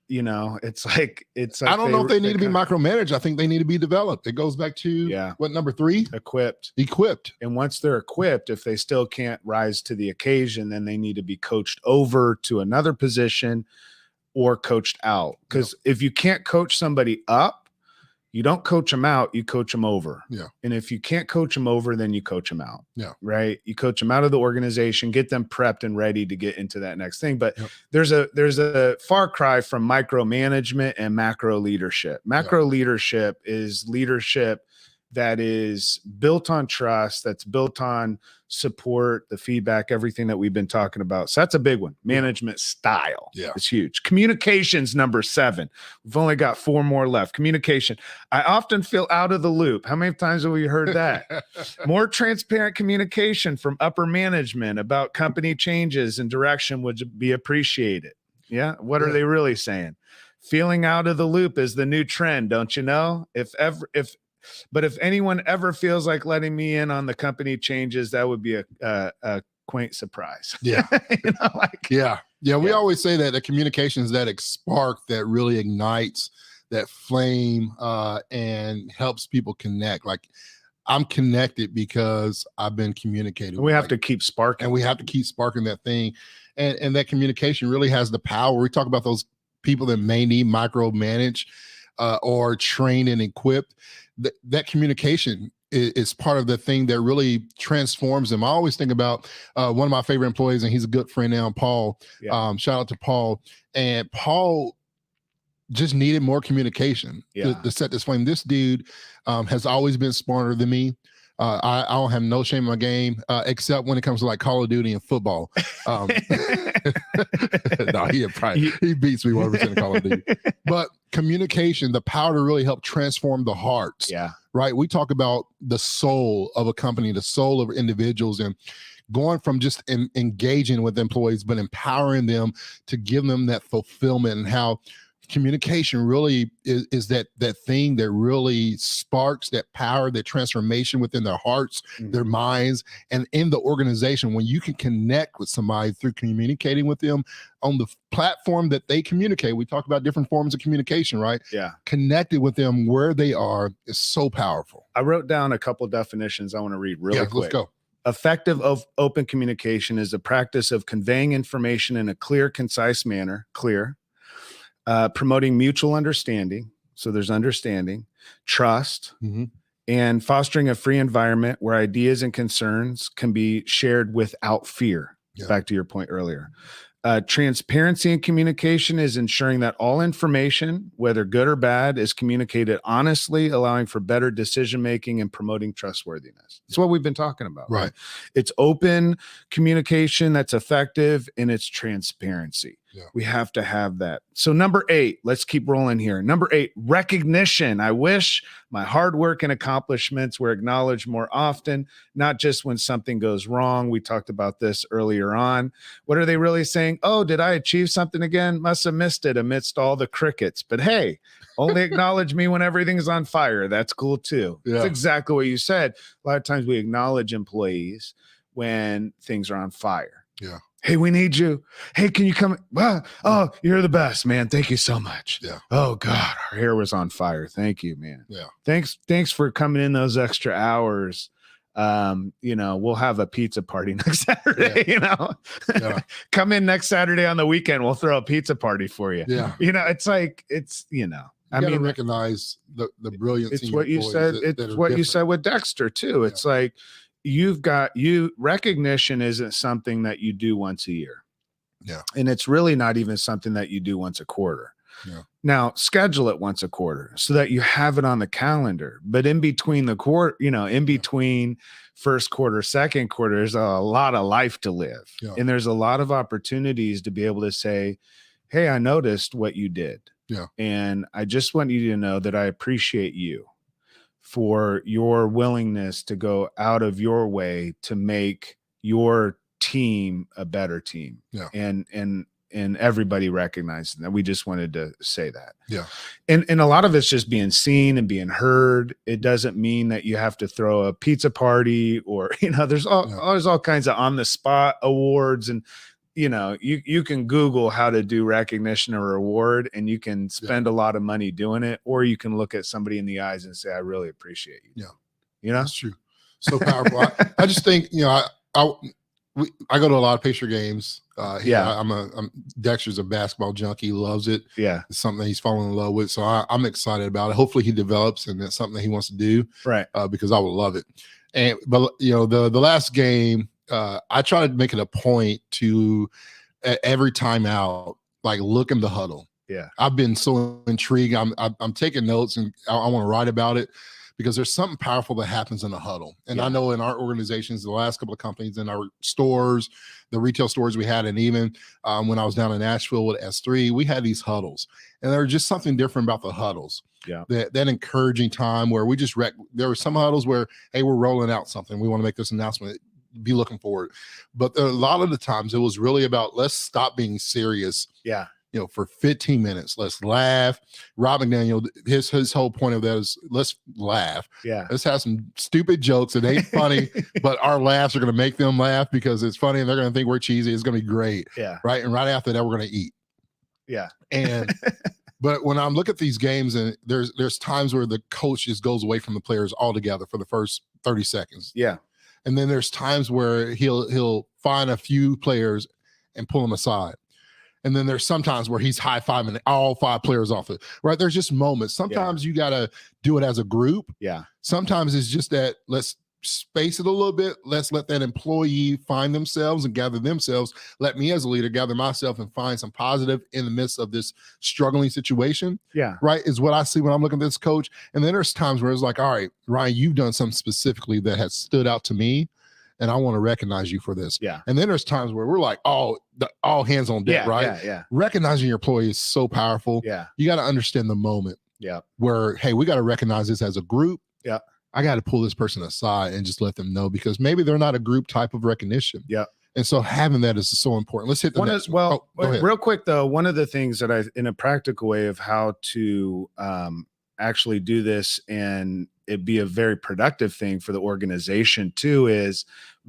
it's like I don't know if they need to be micromanaged. I think they need to be developed. It goes back to what, number 3? Equipped. And once they're equipped, if they still can't rise to the occasion, then they need to be coached over to another position or coached out. Because if you can't coach somebody up, you don't coach them out, you coach them over. Yeah. And if you can't coach them over, then you coach them out. Yeah. Right. You coach them out of the organization, get them prepped and ready to get into that next thing. But there's a far cry from micromanagement and macro leadership. Macro leadership is leadership that is built on trust, that's built on support, the feedback, everything that we've been talking about. So that's a big one. Management style. Yeah. It's huge. Communications, number 7. We've only got 4 more left. Communication. I often feel out of the loop. How many times have we heard that? More transparent communication from upper management about company changes and direction would be appreciated. Yeah. What are they really saying? Feeling out of the loop is the new trend, don't you know? But if anyone ever feels like letting me in on the company changes, that would be a quaint surprise. Yeah. We always say that the communication is that spark that really ignites that flame and helps people connect. Like, I'm connected because I've been communicating. We have to keep sparking. And we have to keep sparking that thing. And that communication really has the power. We talk about those people that may need micromanage or trained and equipped. That communication is part of the thing that really transforms them. I always think about one of my favorite employees, and he's a good friend now, Paul. Yeah. Shout out to Paul. And Paul just needed more communication to set this flame. This dude has always been smarter than me. I don't have no shame in my game, except when it comes to like Call of Duty and football. No, he beats me 100% in Call of Duty. But communication, the power to really help transform the hearts. Yeah. Right. We talk about the soul of a company, the soul of individuals, and going from just engaging with employees, but empowering them to give them that fulfillment, and how communication really is that thing that really sparks that power, that transformation within their hearts, their minds, and in the organization. When you can connect with somebody through communicating with them on the platform that they communicate, we talk about different forms of communication, right? Yeah. Connected with them where they are is so powerful. I wrote down a couple definitions I want to read really quick. Let's go. Effective open communication is the practice of conveying information in a clear, concise manner, promoting mutual understanding. So there's understanding, trust, and fostering a free environment where ideas and concerns can be shared without fear. Yeah. Back to your point earlier. Transparency in communication is ensuring that all information, whether good or bad, is communicated honestly, allowing for better decision-making and promoting trustworthiness. It's what we've been talking about. Right? It's open communication that's effective, and it's transparency. Yeah. We have to have that. So number 8, let's keep rolling here. Number 8, recognition. I wish my hard work and accomplishments were acknowledged more often, not just when something goes wrong. We talked about this earlier on. What are they really saying? Oh, did I achieve something again? Must have missed it amidst all the crickets. But hey, only acknowledge me when everything's on fire. That's cool too. Yeah. That's exactly what you said. A lot of times we acknowledge employees when things are on fire. Yeah. Hey, we need you. Hey, can you come? Oh, you're the best, man. Thank you so much. Yeah. Oh God, our hair was on fire. Thank you, man. Yeah. Thanks for coming in those extra hours. We'll have a pizza party next Saturday. Yeah. Come in next Saturday on the weekend. We'll throw a pizza party for you. Yeah. It's like I mean, recognize the brilliance. It's what you said. It's what you said with Dexter too. It's like, recognition isn't something that you do once a year. Yeah. And it's really not even something that you do once a quarter. Yeah. Now schedule it once a quarter so that you have it on the calendar. But in between the quarter, in between first quarter, second quarter, there's a lot of life to live. Yeah. And there's a lot of opportunities to be able to say, hey, I noticed what you did. Yeah. And I just want you to know that I appreciate you for your willingness to go out of your way to make your team a better team. Yeah. And everybody recognizing that. We just wanted to say that. Yeah. And a lot of it's just being seen and being heard. It doesn't mean that you have to throw a pizza party or, there's all kinds of on the spot awards, and you can Google how to do recognition or reward, and you can spend a lot of money doing it, or you can look at somebody in the eyes and say, I really appreciate you. Yeah. That's true. So powerful. I just think, I go to a lot of Pacer games. I'm Dexter's a basketball junkie. He loves it. Yeah. It's something he's fallen in love with. So I'm excited about it. Hopefully he develops, and that's something that he wants to do. Right. Because I would love it. But the last game, I try to make it a point to every time out, like, look in the huddle. Yeah. I've been so intrigued. I'm taking notes, and I want to write about it, because there's something powerful that happens in the huddle. And I know in our organizations, the last couple of companies, in our stores, the retail stores we had, and even when I was down in Nashville with S3, we had these huddles, and there was just something different about the huddles. Yeah. That encouraging time where we just there were some huddles where, hey, we're rolling out something. We want to make this announcement. Be looking forward. But a lot of the times it was really about, let's stop being serious. Yeah. For 15 minutes, let's laugh. Rob McDaniel, his whole point of that is, let's laugh. Yeah. Let's have some stupid jokes. It ain't funny, but our laughs are going to make them laugh because it's funny, and they're going to think we're cheesy. It's going to be great. Yeah. Right. And right after that, we're going to eat. Yeah. And but when I look at these games, and there's times where the coach just goes away from the players altogether for the first 30 seconds. Yeah. And then there's times where he'll find a few players and pull them aside. And then there's sometimes where he's high-fiving all 5 players off it, right? There's just moments. Sometimes you got to do it as a group. Yeah. Sometimes it's just that let's space it a little bit. Let's let that employee find themselves and gather themselves. Let me as a leader gather myself and find some positive in the midst of this struggling situation. Yeah. Right. Is what I see when I'm looking at this coach. And then there's times where it's like, all right, Ryan, you've done something specifically that has stood out to me, and I want to recognize you for this. Yeah. And then there's times where we're like, all hands on deck, right? Yeah. Yeah. Recognizing your employee is so powerful. Yeah. You got to understand the moment. Yeah. Where, hey, we got to recognize this as a group. Yeah. I got to pull this person aside and just let them know, because maybe they're not a group type of recognition. Yeah. And so having that is so important. Let's hit the next one. Well, go ahead. Real quick though, one of the things that in a practical way of how to actually do this and it be a very productive thing for the organization too is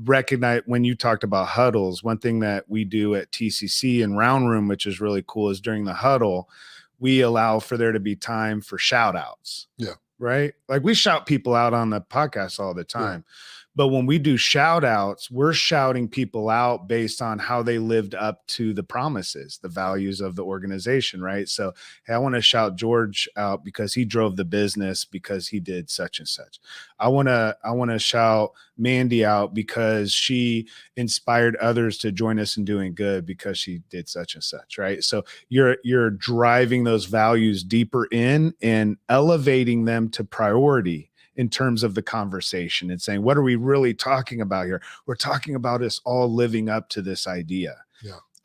recognize, when you talked about huddles, one thing that we do at TCC and Round Room, which is really cool, is during the huddle, we allow for there to be time for shout outs. Yeah. Right? Like we shout people out on the podcast all the time. Yeah. But when we do shout outs, we're shouting people out based on how they lived up to the promises, the values of the organization, right? So, hey, I want to shout George out because he drove the business, because he did such and such. I want to shout Mandy out because she inspired others to join us in doing good because she did such and such, right? So you're driving those values deeper in and elevating them to priority in terms of the conversation and saying, what are we really talking about here? We're talking about us all living up to this idea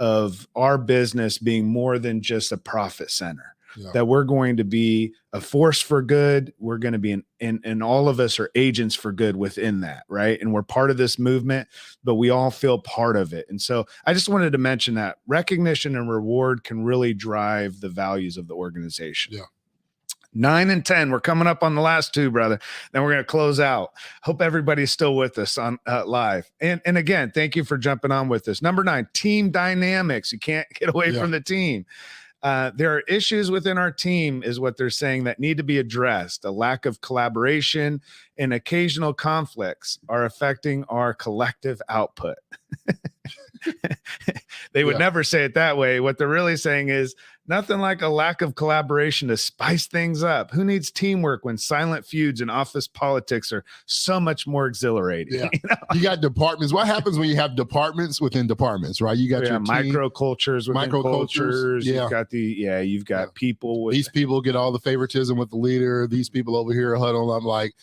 of our business being more than just a profit center, that we're going to be a force for good. We're going to be and all of us are agents for good within that, right? And we're part of this movement, but we all feel part of it. And so I just wanted to mention that recognition and reward can really drive the values of the organization. Yeah. 9 and 10. We're coming up on the last 2, brother. Then we're going to close out. Hope everybody's still with us on live. And again, thank you for jumping on with us. Number 9, team dynamics. You can't get away from the team. There are issues within our team, is what they're saying, that need to be addressed. A lack of collaboration and occasional conflicts are affecting our collective output. They would never say it that way. What they're really saying is nothing like a lack of collaboration to spice things up. Who needs teamwork when silent feuds and office politics are so much more exciting? Yeah. You got departments. What happens when you have departments within departments, right? You got your micro cultures within cultures. Yeah. You've got people. These people get all the favoritism with the leader. These people over here huddle. I'm like,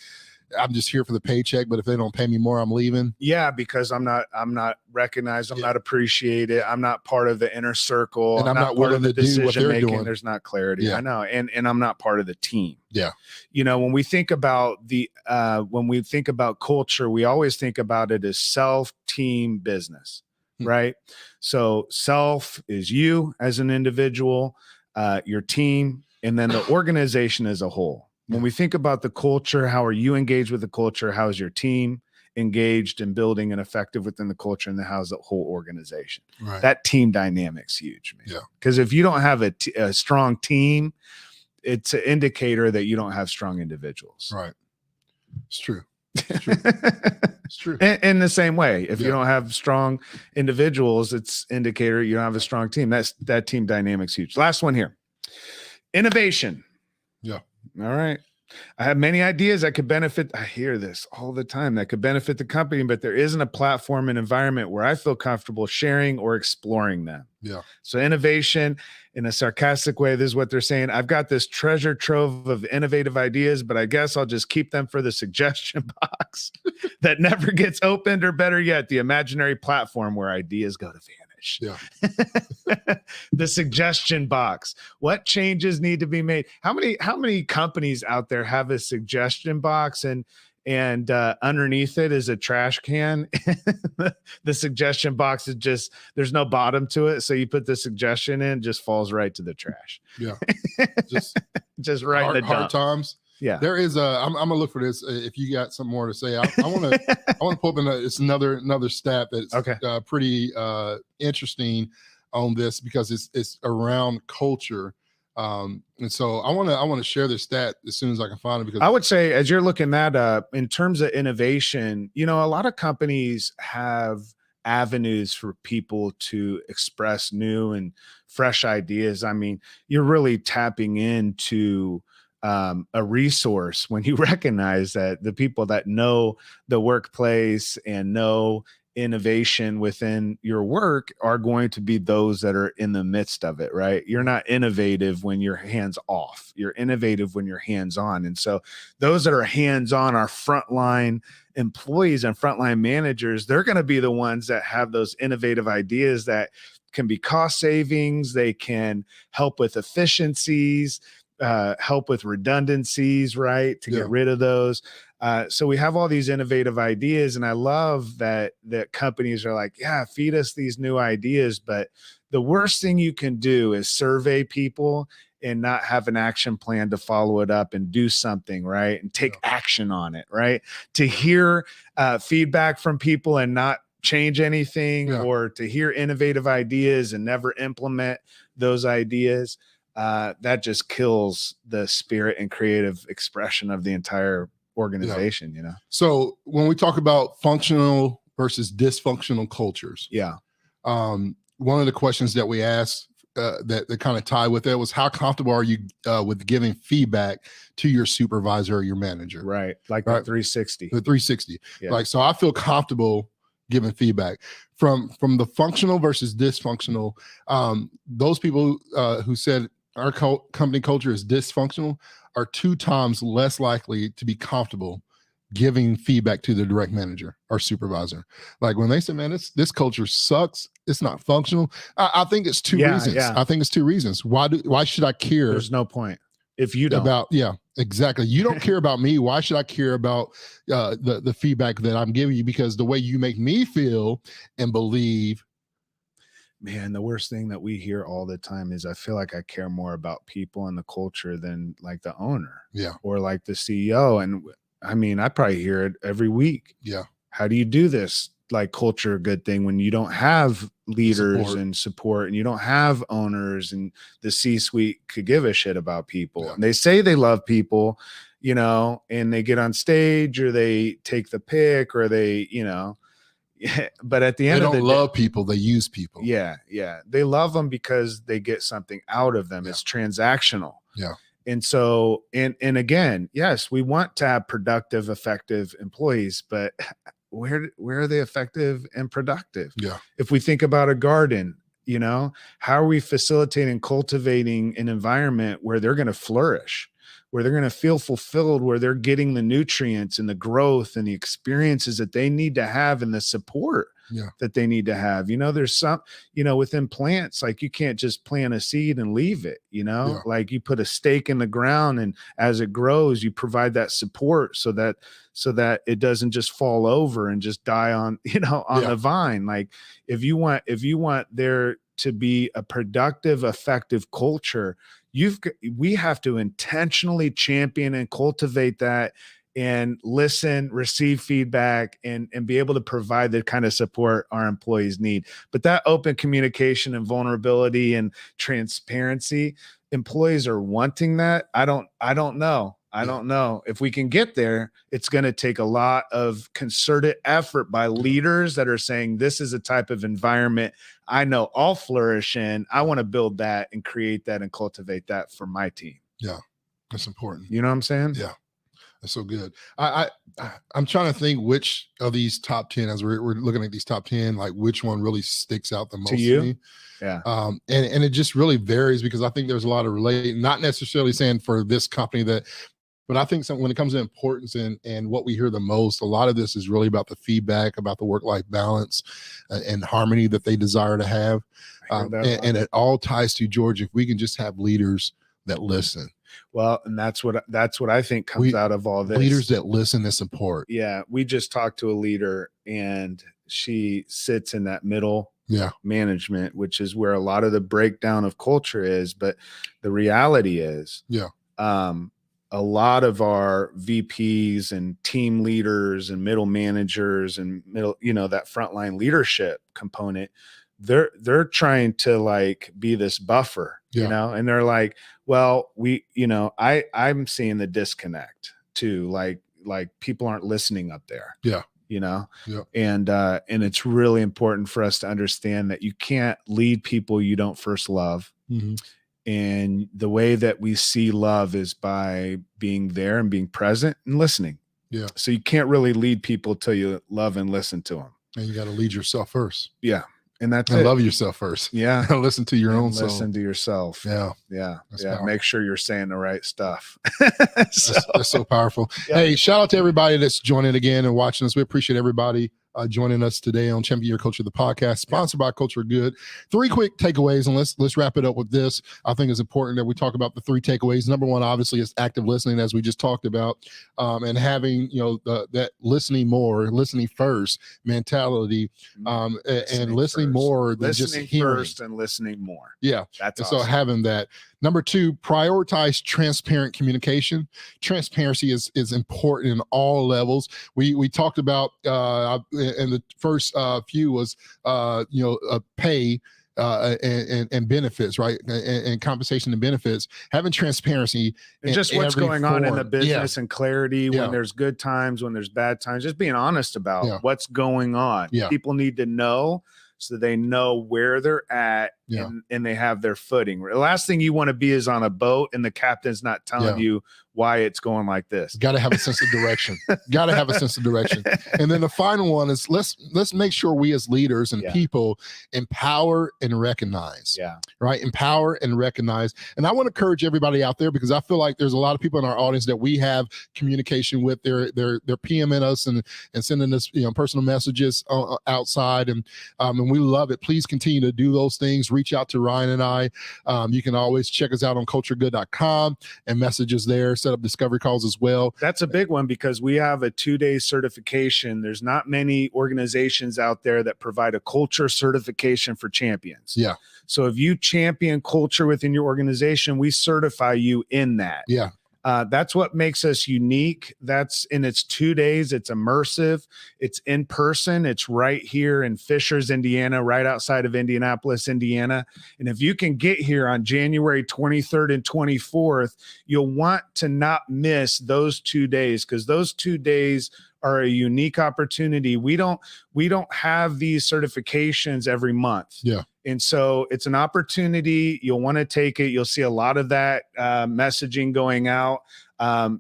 I'm just here for the paycheck, but if they don't pay me more, I'm leaving. Yeah, because I'm not recognized. I'm not appreciated. I'm not part of the inner circle. And I'm not willing to do what they're doing. There's not clarity. Yeah. I know. And I'm not part of the team. Yeah. When we think about culture, we always think about it as self-team business, right? So self is you as an individual, your team, and then the organization as a whole. When we think about the culture, how are you engaged with the culture? How is your team engaged in building and effective within the culture, and then how's the whole organization? Right. That team dynamic's huge, man. Yeah. Because if you don't have a strong team, it's an indicator that you don't have strong individuals. Right. It's true. It's true. It's true. In the same way, if you don't have strong individuals, it's indicator you don't have a strong team. That team dynamic's huge. Last one here. Innovation. Yeah. All right. I have many ideas that could benefit. I hear this all the time, that could benefit the company, but there isn't a platform and environment where I feel comfortable sharing or exploring them. Yeah. So innovation, in a sarcastic way, this is what they're saying. I've got this treasure trove of innovative ideas, but I guess I'll just keep them for the suggestion box that never gets opened, or better yet, the imaginary platform where ideas go to vanish. Yeah. The suggestion box. What changes need to be made? How many companies out there have a suggestion box and underneath it is a trash can? The suggestion box is just, there's no bottom to it, so you put the suggestion in, just falls right to the trash. Yeah. Just right in the dump. Hard times. Yeah. There is I'm gonna look for this. If you got some more to say, I want to pull up it's another stat that's pretty interesting on this, because it's around culture. And so I want to share this stat as soon as I can find it, because I would say, as you're looking that up, in terms of innovation, a lot of companies have avenues for people to express new and fresh ideas. I mean, you're really tapping into a resource when you recognize that the people that know the workplace and know innovation within your work are going to be those that are in the midst of it, right? You're not innovative when you're hands off. You're innovative when you're hands on. And so those that are hands on are frontline employees and frontline managers. They're going to be the ones that have those innovative ideas that can be cost savings. They can help with efficiencies, help with redundancies, right? To get rid of those. So we have all these innovative ideas, and I love that companies are like, yeah, feed us these new ideas. But the worst thing you can do is survey people and not have an action plan to follow it up and do something, right? And take action on it, right? To hear feedback from people and not change anything, or to hear innovative ideas and never implement those ideas, that just kills the spirit and creative expression of the entire organization, you know? So when we talk about functional versus dysfunctional cultures, one of the questions that we asked that kind of tie with that was, how comfortable are you with giving feedback to your supervisor or your manager? Right. Like the 360. The 360. Like, so I feel comfortable giving feedback from the functional versus dysfunctional. Those people who said our company culture is dysfunctional are 2 times less likely to be comfortable giving feedback to the direct manager or supervisor. Like when they say, man, this culture sucks, it's not functional. I think it's 2 reasons. I think it's 2 reasons. Why should I care? There's no point if you don't. About, exactly. You don't care about me. Why should I care about the feedback that I'm giving you? Because the way you make me feel and believe. Man, the worst thing that we hear all the time is, I feel like I care more about people and the culture than like the owner, or like the CEO. And I mean, I probably hear it every week. How do you do this like culture good thing when you don't have leaders and support, and you don't have owners, and the C-suite could give a shit about people? And they say they love people, you know, and they get on stage or they take the pick or they, you know, but at the end of the day, they don't love people, they use people. They love them because they get something out of them. It's transactional. And so, and again, yes, we want to have productive, effective employees, but where are they effective and productive? If we think about a garden, you know, how are we facilitating, cultivating an environment where they're going to flourish, where they're going to feel fulfilled, where they're getting the nutrients and the growth and the experiences that they need to have and the support that they need to have? You know, there's some, you know, within plants, like you can't just plant a seed and leave it, you know, like you put a stake in the ground, and as it grows, you provide that support so that it doesn't just fall over and just die on, you know, on the vine. Like if you want there to be a productive, effective culture, we have to intentionally champion and cultivate that, and listen, receive feedback, and be able to provide the kind of support our employees need. But that open communication and vulnerability and transparency, employees are wanting that. I don't know. I don't know if we can get there. It's going to take a lot of concerted effort by leaders that are saying, this is a type of environment I know I'll flourish in. I want to build that and create that and cultivate that for my team. Yeah, that's important. You know what I'm saying? Yeah, that's so good. I'm trying to think which of these top 10, as we're looking at these top 10, like which one really sticks out the most to you? To me. Yeah. And it just really varies, because I think there's a lot of not necessarily saying for this company but I think when it comes to importance and what we hear the most, a lot of this is really about the feedback, about the work-life balance and harmony that they desire to have. And it all ties to, George, if we can just have leaders that listen. Well, and that's what I think comes out of all this. Leaders that listen and support. Yeah. We just talked to a leader, and she sits in that middle management, which is where a lot of the breakdown of culture is. But the reality is, a lot of our VPs and team leaders and middle managers and that frontline leadership component, they're trying to like be this buffer, you know, and they're like, well, I'm seeing the disconnect too. Like people aren't listening up there. you know? And it's really important for us to understand that you can't lead people you don't first love. And the way that we see love is by being there and being present and listening. So you can't really lead people till you love and listen to them. And you got to lead yourself first. And that's and it. love yourself first. Listen to your own soul. Listen to yourself. Powerful. Make sure you're saying the right stuff. That's so powerful. Hey, shout out to everybody that's joining again and watching us. We appreciate everybody joining us today on Champion Your Culture, the podcast, sponsored by Culture Good. 3 quick takeaways, and let's wrap it up with this. I think it's important that we talk about the 3 takeaways. Number 1, obviously, is active listening, as we just talked about, and having that listening more, listening first mentality, and listening more than just hearing. First and listening more. That's awesome. So having that. Number 2, prioritize transparent communication. Transparency is important in all levels. We talked about in the first few was pay and benefits, right? And compensation and benefits. Having transparency and just what's going on in the business and clarity when there's good times, when there's bad times. Just being honest about what's going on. People need to know, so they know where they're at and they have their footing. The last thing you want to be is on a boat and the captain's not telling you why it's going like this. Got to have a sense of direction. And then the final one is let's make sure we as leaders and people empower and recognize. Right? Empower and recognize. And I want to encourage everybody out there, because I feel like there's a lot of people in our audience that we have communication with. They're PMing us and sending us personal messages outside, and we love it. Please continue to do those things. Reach out to Ryan and I. You can always check us out on culturegood.com and message us there. Set up discovery calls as well. That's a big one, because we have a 2-day certification. There's not many organizations out there that provide a culture certification for champions. So if you champion culture within your organization, we certify you in that. That's what makes us unique. It's 2 days. It's immersive. It's in person. It's right here in Fishers, Indiana, right outside of Indianapolis, Indiana. And if you can get here on January 23rd and 24th, you'll want to not miss those 2 days, because those 2 days are a unique opportunity. We don't have these certifications every month. And so it's an opportunity. You'll want to take it. You'll see a lot of that messaging going out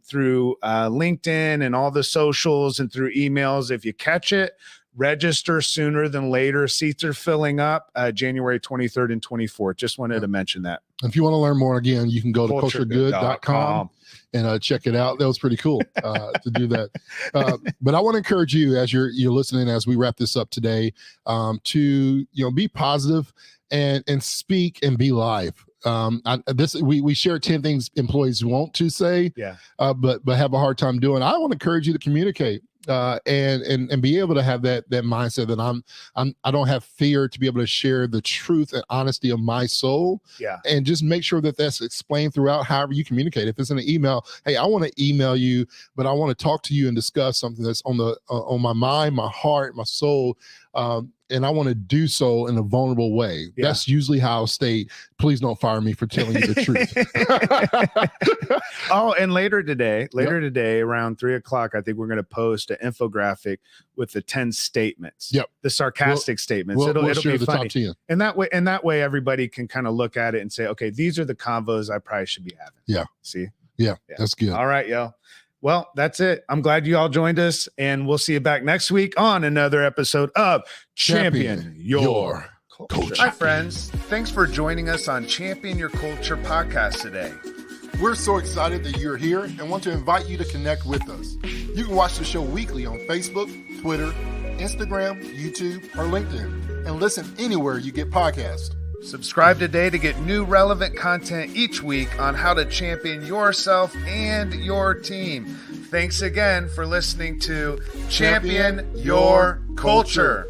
through LinkedIn and all the socials and through emails. If you catch it, register sooner than later. Seats are filling up January 23rd and 24th. Just wanted to mention that. If you want to learn more, again, you can go to culturegood.com and check it out. That was pretty cool to do that. But I want to encourage you, as you're listening, as we wrap this up today, to be positive and speak and be live. We share 10 things employees want to say, but have a hard time doing. I want to encourage you to communicate. And be able to have that mindset that I don't have fear to be able to share the truth and honesty of my soul. And just make sure that that's explained throughout however you communicate. If it's in an email, hey, I want to email you, but I want to talk to you and discuss something that's on my mind, my heart, my soul. And I want to do so in a vulnerable way. That's usually how I'll state, please don't fire me for telling you the truth. And later today, around 3:00, I think we're going to post an infographic with the 10 statements. The sarcastic statements. It'll be funny. And that way everybody can kind of look at it and say, okay, these are the convos I probably should be having. See? That's good. All right, yo. Well, that's it. I'm glad you all joined us, and we'll see you back next week on another episode of Champion Your Culture. Hi, friends. Thanks for joining us on Champion Your Culture podcast today. We're so excited that you're here and want to invite you to connect with us. You can watch the show weekly on Facebook, Twitter, Instagram, YouTube, or LinkedIn, and listen anywhere you get podcasts. Subscribe today to get new relevant content each week on how to champion yourself and your team. Thanks again for listening to Champion Your Culture.